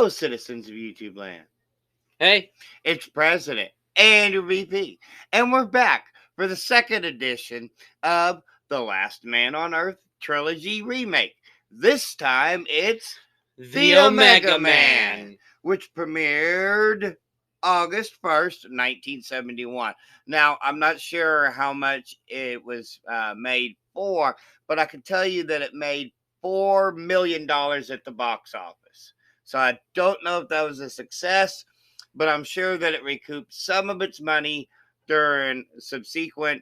Hello, citizens of YouTube land. Hey, It's President and your VP, and we're back for the second edition of the Last Man on Earth trilogy remake. This time it's the Omega Man. which premiered August 1st, 1971. Now, I'm not sure how much it was made for, but I can tell you that it made $4 million at the box office. So I don't know if that was a success, but I'm sure that it recouped some of its money during subsequent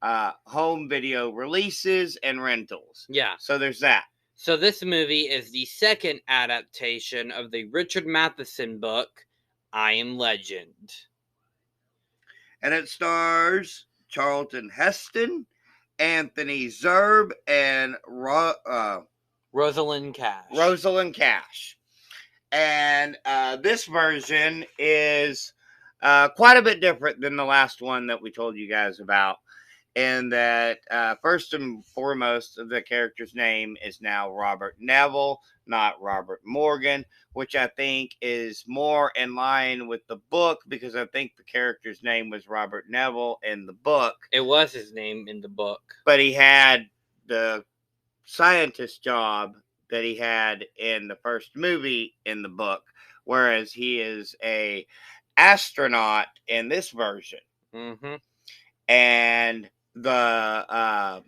home video releases and rentals. Yeah. So there's that. So this movie is the second adaptation of the Richard Matheson book, I Am Legend. And it stars Charlton Heston, Anthony Zerbe, and Rosalind Cash. Rosalind Cash. And this version is quite a bit different than the last one that we told you guys about. In that, first and foremost, the character's name is now Robert Neville, not Robert Morgan, which I think is more in line with the book because I think the character's name was Robert Neville in the book. It was his name in the book. But he had the scientist job that he had in the first movie in the book, whereas he is a astronaut in this version. Mm-hmm. And a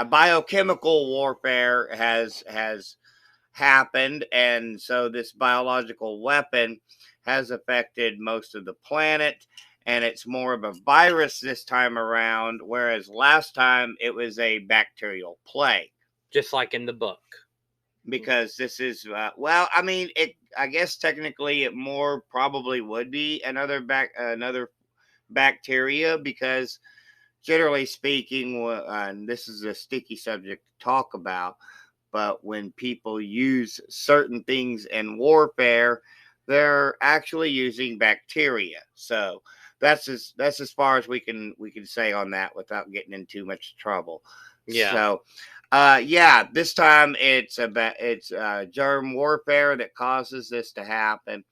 biochemical warfare has happened, and so this biological weapon has affected most of the planet, and it's more of a virus this time around, whereas last time it was a bacterial plague. Just like in the book. Because this is I guess technically it more probably would be another bacteria, because generally speaking, and this is a sticky subject to talk about, but when people use certain things in warfare, they're actually using bacteria. So that's as far as we can say on that without getting in too much trouble. Yeah. So, this time it's germ warfare that causes this to happen,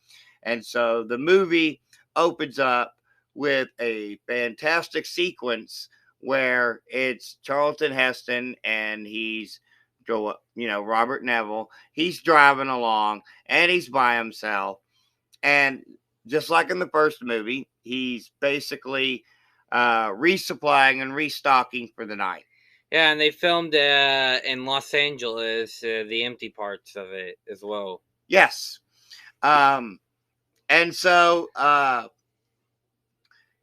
and so the movie opens up with a fantastic sequence where it's Charlton Heston and he's Robert Neville. He's driving along and he's by himself, and just like in the first movie, he's basically resupplying and restocking for the night. Yeah, and they filmed in Los Angeles, the empty parts of it as well. Yes. And so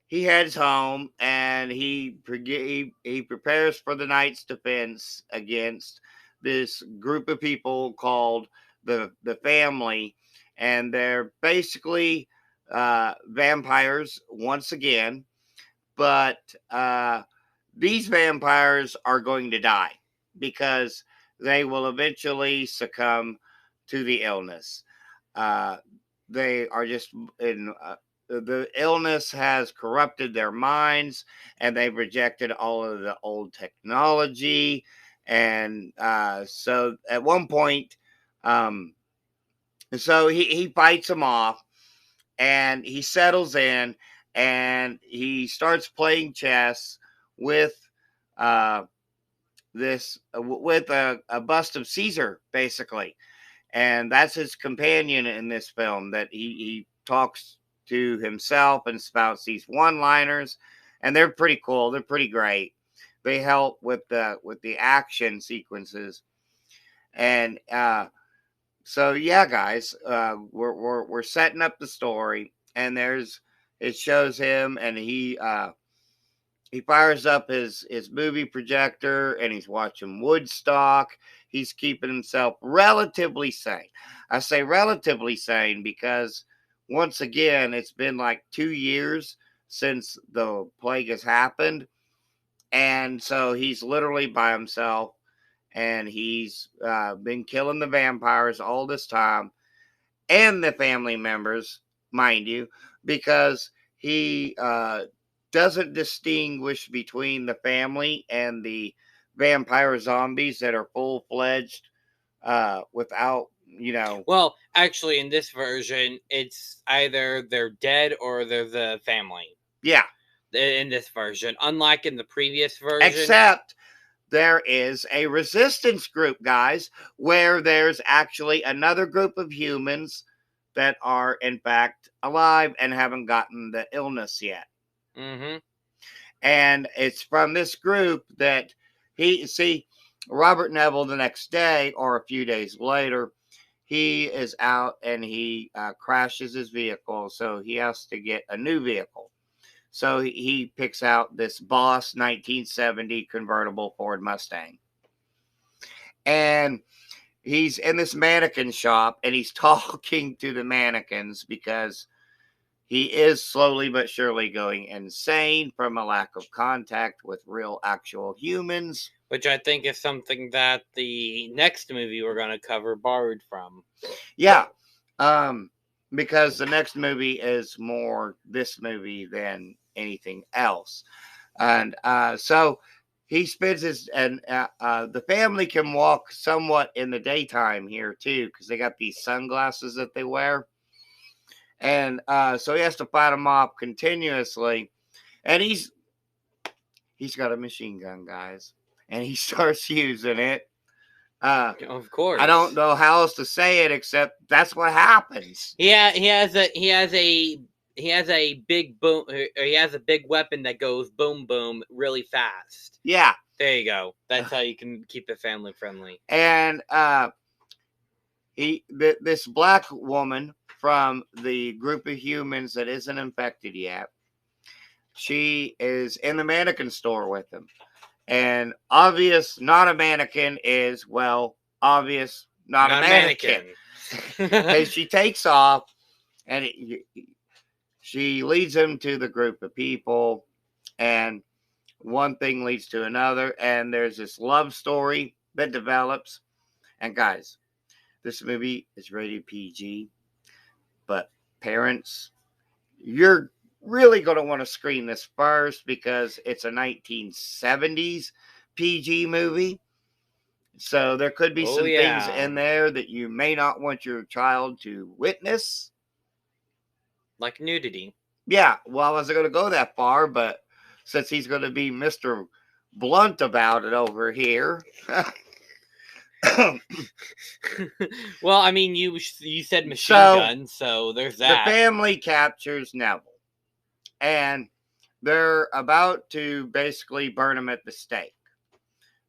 he heads home and he prepares for the night's defense against this group of people called the family, and they're basically vampires once again, but these vampires are going to die because they will eventually succumb to the illness. They are just in the illness has corrupted their minds, and they've rejected all of the old technology. And so at one point, so he fights them off, and he settles in, and he starts playing chess with with a bust of Caesar, basically. And that's his companion in this film, that he talks to himself and spouts these one-liners, and they're pretty cool. They're pretty great. They help with the action sequences. And so yeah, guys, we're setting up the story, and it shows him, and he fires up his movie projector, and he's watching Woodstock. He's keeping himself relatively sane. I say relatively sane because, once again, it's been like 2 years since the plague has happened. And so he's literally by himself, and he's been killing the vampires all this time, and the family members, mind you, because he doesn't distinguish between the family and the vampire zombies that are full-fledged without you know. Well, actually, in this version, it's either they're dead or they're the family. Yeah. In this version, unlike in the previous version. Except there is a resistance group, guys, where there's actually another group of humans that are, in fact, alive and haven't gotten the illness yet. Mm-hmm. And it's from this group that Robert Neville the next day or a few days later, he is out and he crashes his vehicle. So he has to get a new vehicle. So he picks out this Boss 1970 convertible Ford Mustang. And he's in this mannequin shop and he's talking to the mannequins because he is slowly but surely going insane from a lack of contact with real actual humans. Which I think is something that the next movie we're going to cover borrowed from. Yeah. Because the next movie is more this movie than anything else. And so he spends the family can walk somewhat in the daytime here too, because they got these sunglasses that they wear. And so he has to fight them off continuously. And he's got a machine gun, guys. And he starts using it. Of course. I don't know how else to say it except that's what happens. He has a big boom. Or he has a big weapon that goes boom boom really fast. Yeah. There you go. That's how you can keep it family friendly. And this black woman from the group of humans that isn't infected yet, she is in the mannequin store with him. And obvious not a mannequin is, well, obvious not a mannequin. And she takes off and she leads him to the group of people, and one thing leads to another, and there's this love story that develops. And guys, this movie is rated PG, but parents, you're really going to want to screen this first because it's a 1970s PG movie. So there could be some things in there that you may not want your child to witness. Like nudity. Yeah, well, I wasn't going to go that far, but since he's going to be Mr. Blunt about it over here. Well, I mean, you said machine gun, so there's that. The family captures Neville. And they're about to basically burn him at the stake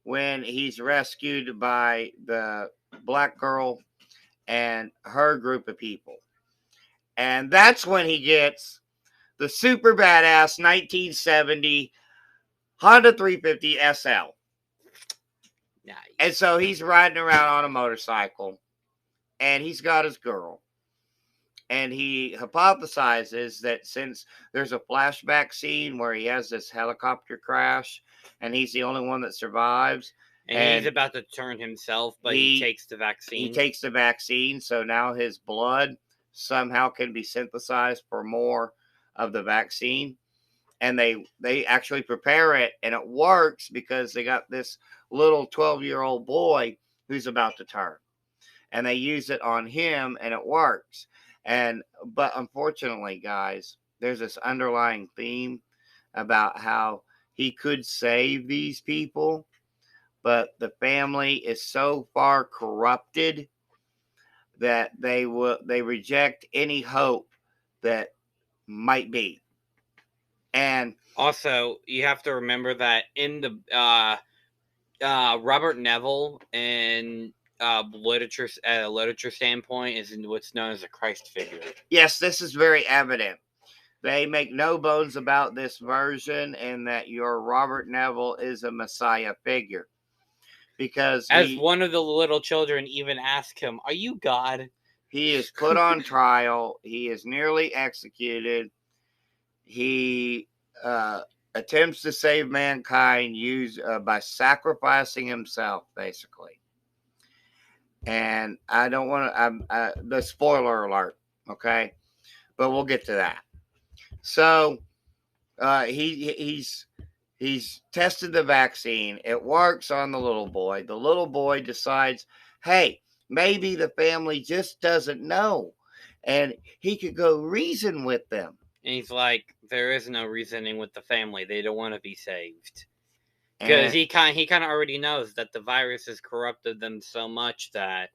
when he's rescued by the black girl and her group of people. And that's when he gets the super badass 1970 Honda 350 SL. Nice. And so he's riding around on a motorcycle and he's got his girl. And he hypothesizes that since there's a flashback scene where he has this helicopter crash and he's the only one that survives. And he's about to turn himself, but he takes the vaccine. He takes the vaccine, so now his blood somehow can be synthesized for more of the vaccine. And they actually prepare it, and it works because they got this little 12-year-old boy who's about to turn. And they use it on him, and it works. But unfortunately, guys, there's this underlying theme about how he could save these people, but the family is so far corrupted that they reject any hope that might be. And also, you have to remember that in the Robert Neville and literature standpoint is what's known as a Christ figure. Yes, this is very evident. They make no bones about this version and that your Robert Neville is a Messiah figure. Because as one of the little children even asked him, "Are you God?" He is put on trial. He is nearly executed. He attempts to save mankind by sacrificing himself, basically. And I don't want to, the spoiler alert, okay? But we'll get to that. So he's tested the vaccine. It works on the little boy. The little boy decides, hey, maybe the family just doesn't know, and he could go reason with them. And he's like, there is no reasoning with the family. They don't want to be saved. Because And he kind of already knows that the virus has corrupted them so much that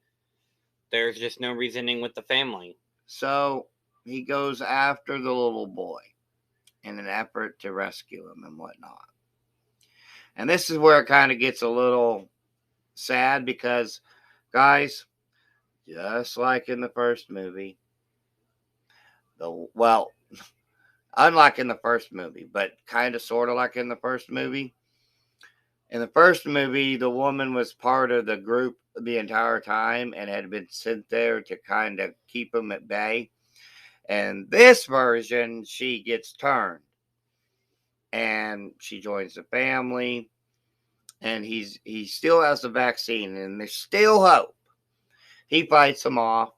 there's just no reasoning with the family. so he goes after the little boy in an effort to rescue him and whatnot. And this is where it kind of gets a little sad because, guys, just like in the first movie, unlike in the first movie, but kind of sort of like in the first movie. In the first movie, the woman was part of the group the entire time and had been sent there to kind of keep them at bay. And this version, she gets turned and she joins the family, and he still has the vaccine, and there's still hope. He fights them off,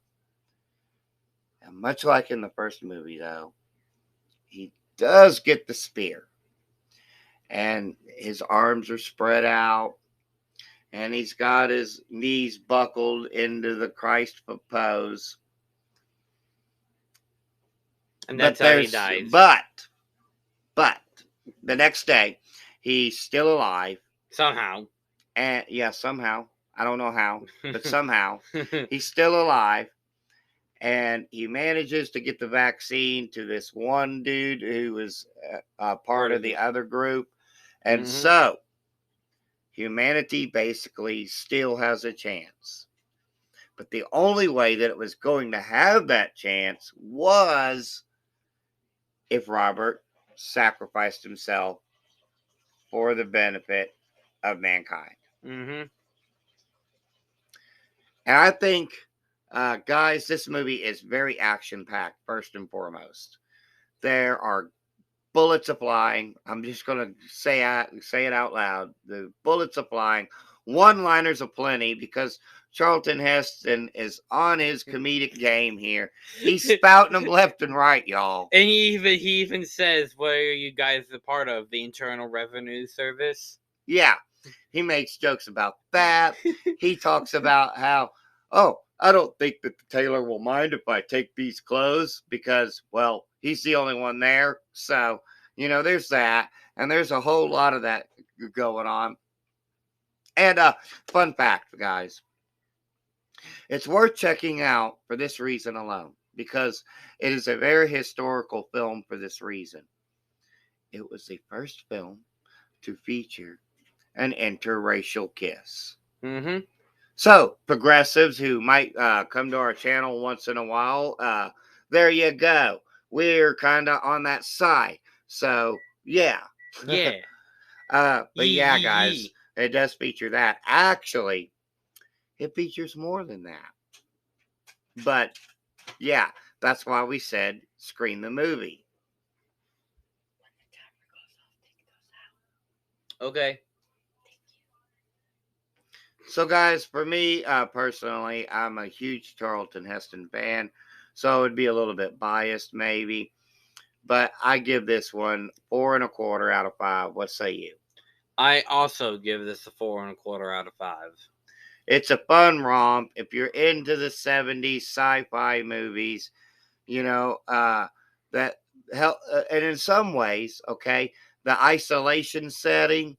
and much like in the first movie, though, he does get the spear, and his arms are spread out, and he's got his knees buckled into the Christ pose. And that's how he dies. But the next day, he's still alive. Somehow. And yeah, somehow. I don't know how, but somehow he's still alive. And he manages to get the vaccine to this one dude who was part of the other group. And so humanity basically still has a chance. But the only way that it was going to have that chance was if Robert sacrificed himself for the benefit of mankind. Mm-hmm. And I think, guys, this movie is very action-packed, first and foremost. There are bullets flying. I'm just going to say it out loud. The bullets are flying. One-liners aplenty because Charlton Heston is on his comedic game here. He's spouting them left and right, y'all. And he even says, what are you guys a part of? The Internal Revenue Service? Yeah. He makes jokes about that. He talks about how, I don't think that the tailor will mind if I take these clothes because, well, he's the only one there. So, there's that. And there's a whole lot of that going on. And fun fact, guys. It's worth checking out for this reason alone because it is a very historical film for this reason. It was the first film to feature an interracial kiss. Mm-hmm. So, progressives who might come to our channel once in a while, there you go. We're kind of on that side. So, yeah. Yeah. But yeah, guys, it does feature that. Actually, it features more than that. But, yeah, that's why we said screen the movie. Okay. So, guys, for me personally, I'm a huge Charlton Heston fan, so it'd be a little bit biased maybe, but I give this one 4.25 out of 5. What say you? I also give this a 4.25 out of 5. It's a fun romp. If you're into the 70s sci-fi movies, that help, and in some ways, okay, the isolation setting,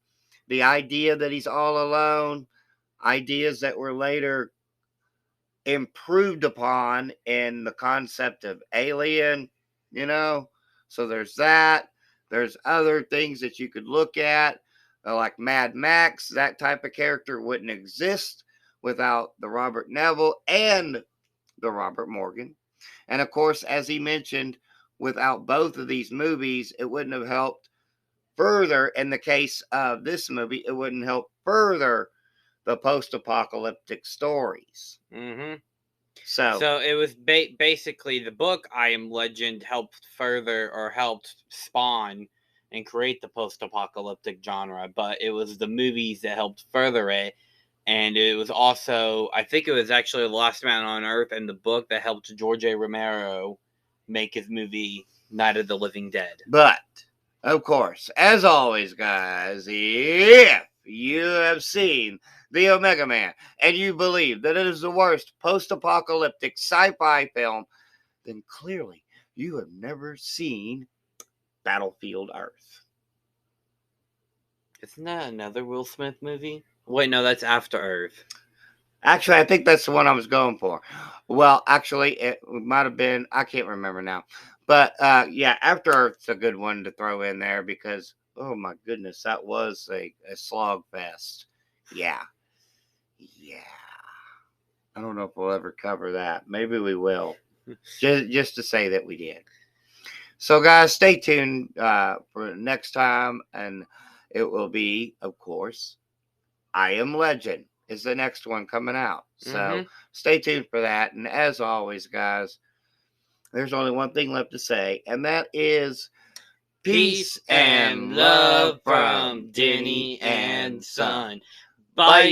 the idea that he's all alone, ideas that were later improved upon in the concept of Alien, so there's that. There's other things that you could look at, like Mad Max. That type of character wouldn't exist without the Robert Neville and the Robert Morgan. And of course, as he mentioned, without both of these movies, it wouldn't have helped further. In the case of this movie, it wouldn't help further the post-apocalyptic stories. Mm-hmm. So it was basically the book I Am Legend helped spawn and create the post-apocalyptic genre, but it was the movies that helped further it. And it was also, I think it was actually The Last Man on Earth and the book that helped George A. Romero make his movie Night of the Living Dead. But, of course, as always, guys, if you have seen the Omega Man and you believe that it is the worst post-apocalyptic sci-fi film, then clearly you have never seen Battlefield Earth. Isn't that another Will Smith movie? Wait, no, that's After Earth. Actually, I think that's the one I was going for. Well, actually, it might have been, I can't remember now. But yeah, After Earth's a good one to throw in there because, oh my goodness, that was a slog fest. Yeah. Yeah. I don't know if we'll ever cover that. Maybe we will. just to say that we did. So, guys, stay tuned for next time. And it will be, of course, I Am Legend is the next one coming out. So stay tuned for that. And as always, guys, there's only one thing left to say, and that is Peace and love from Denny and Son. Bye.